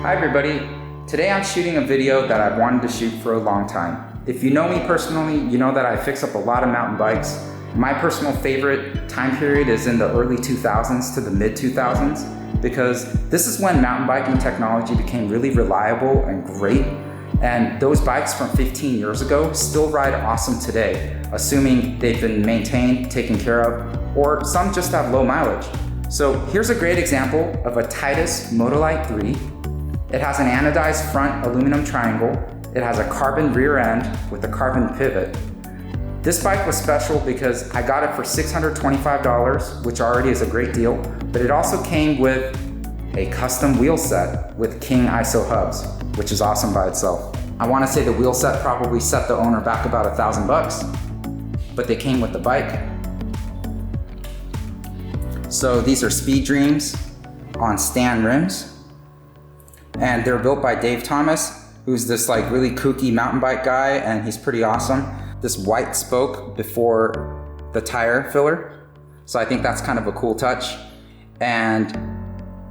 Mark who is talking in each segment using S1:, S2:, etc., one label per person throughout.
S1: Hi everybody, today I'm shooting a video that I've wanted to shoot for a long time. If you know me personally, you know that I fix up a lot of mountain bikes. My personal favorite time period is in the early 2000s to the mid 2000s because this is when mountain biking technology became really reliable and great, and those bikes from 15 years ago still ride awesome today, assuming they've been maintained, taken care of, or some just have low mileage. So here's a great example of a Titus Motolite III. It has an anodized front aluminum triangle. It has a carbon rear end with a carbon pivot. This bike was special because I got it for $625, which already is a great deal, but it also came with a custom wheel set with King ISO hubs, which is awesome by itself. I want to say the wheel set probably set the owner back about $1,000, but they came with the bike. So these are SpeedDreams on Stan rims. And they're built by Dave Thomas, who's this like really kooky mountain bike guy, and he's pretty awesome. This white spoke before the tire filler. So I think that's kind of a cool touch. And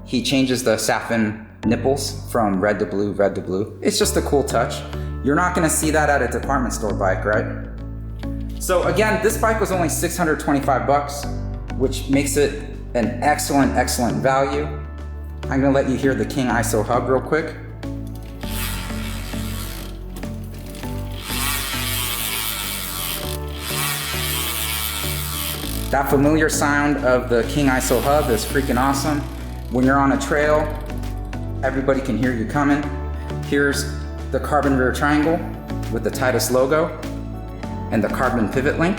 S1: he changes the saffin nipples from red to blue, red to blue. It's just a cool touch. You're not gonna see that at a department store bike, right? So again, this bike was only $625, which makes it an excellent, excellent value. I'm gonna let you hear the King ISO hub real quick. That familiar sound of the King ISO hub is freaking awesome. When you're on a trail, everybody can hear you coming. Here's the carbon rear triangle with the Titus logo and the carbon pivot link.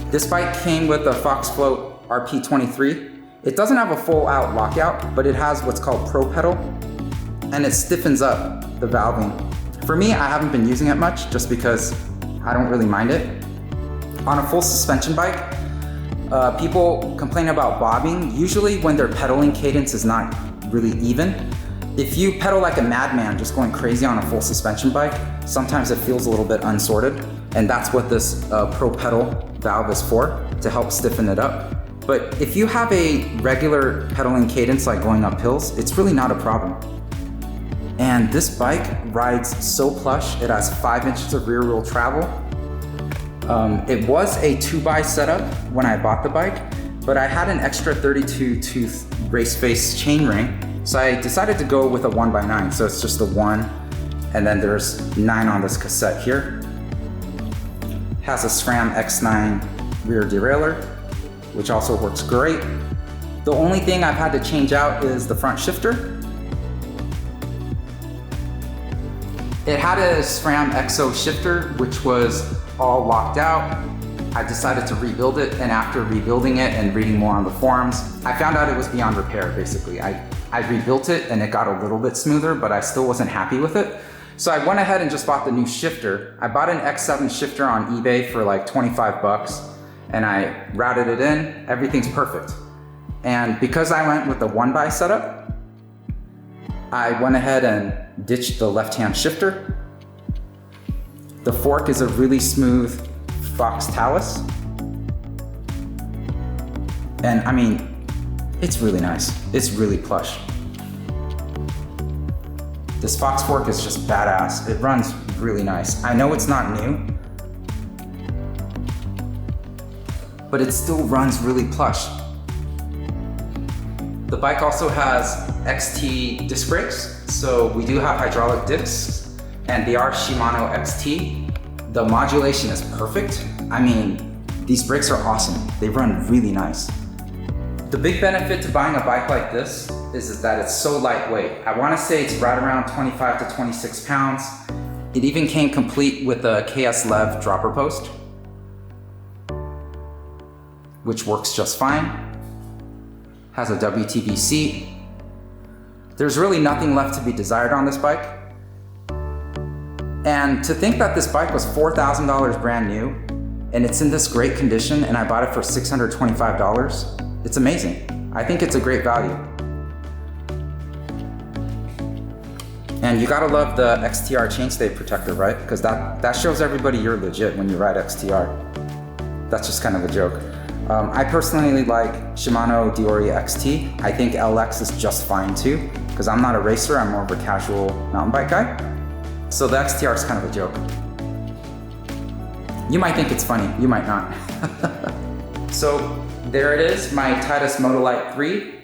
S1: This bike came with a Fox Float RP23. It doesn't have a full out lockout, but it has what's called Pro Pedal, and it stiffens up the valving. For me, I haven't been using it much just because I don't really mind it. On a full suspension bike, people complain about bobbing, usually when their pedaling cadence is not really even. If you pedal like a madman, just going crazy on a full suspension bike, sometimes it feels a little bit unsorted, and that's what this Pro Pedal valve is for, to help stiffen it up. But if you have a regular pedaling cadence like going up hills, it's really not a problem. And this bike rides so plush. It has 5 inches of rear wheel travel. It was a 2x setup when I bought the bike, but I had an extra 32 tooth race face chain ring. So I decided to go with a 1x9. So it's just a 1, and then there's 9 on this cassette here. It has a SRAM X9 rear derailleur, which also works great. The only thing I've had to change out is the front shifter. It had a SRAM XO shifter, which was all locked out. I decided to rebuild it, and after rebuilding it and reading more on the forums, I found out it was beyond repair, basically. I rebuilt it and it got a little bit smoother, but I still wasn't happy with it. So I went ahead and just bought the new shifter. I bought an X7 shifter on eBay for like 25 bucks. And I routed it in, everything's perfect. And because I went with the 1x setup, I went ahead and ditched the left-hand shifter. The fork is a really smooth Fox Talas. And I mean, it's really nice. It's really plush. This Fox fork is just badass. It runs really nice. I know it's not new, but it still runs really plush. The bike also has XT disc brakes, so we do have hydraulic discs, and they are Shimano XT. The modulation is perfect. I mean, these brakes are awesome. They run really nice. The big benefit to buying a bike like this is that it's so lightweight. I wanna say it's right around 25 to 26 pounds. It even came complete with a KS Lev Dropper post, which works just fine. Has a WTB seat. There's really nothing left to be desired on this bike. And to think that this bike was $4,000 brand new, and it's in this great condition, and I bought it for $625, it's amazing. I think it's a great value. And you gotta love the XTR chainstay protector, right? Because that shows everybody you're legit when you ride XTR. That's just kind of a joke. I personally like Shimano XT. I think LX is just fine too, because I'm not a racer, I'm more of a casual mountain bike guy. So the XTR is kind of a joke. You might think it's funny, you might not. So there it is, my Titus Motolite III.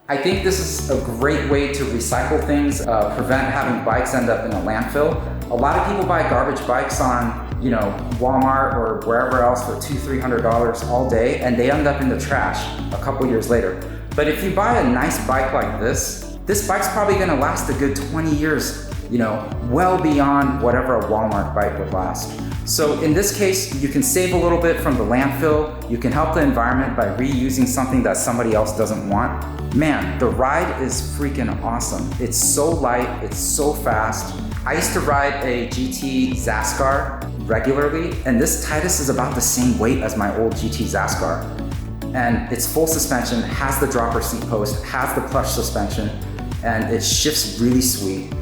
S1: I think this is a great way to recycle things, prevent having bikes end up in a landfill. A lot of people buy garbage bikes on, you know, Walmart or wherever else for $200–300 all day, and they end up in the trash a couple years later. But if you buy a nice bike like this bike's probably gonna last a good 20 years, you know, well beyond whatever a Walmart bike would last. So in this case, you can save a little bit from the landfill, you can help the environment by reusing something that somebody else doesn't want. Man, the ride is freaking awesome. It's so light, it's so fast. I used to ride a GT Zaskar regularly, and this Titus is about the same weight as my old GT Zaskar. And it's full suspension, has the dropper seat post, has the plush suspension, and it shifts really sweet,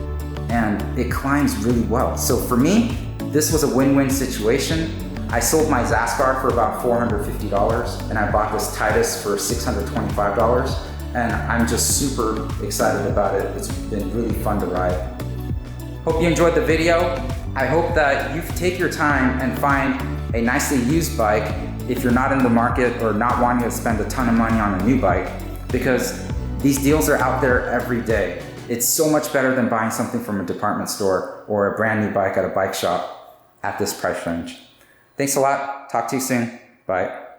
S1: and it climbs really well. So for me, this was a win-win situation. I sold my Zaskar for about $450, and I bought this Titus for $625, and I'm just super excited about it. It's been really fun to ride. Hope you enjoyed the video. I hope that you take your time and find a nicely used bike if you're not in the market or not wanting to spend a ton of money on a new bike, because these deals are out there every day. It's so much better than buying something from a department store or a brand new bike at a bike shop at this price range. Thanks a lot. Talk to you soon. Bye.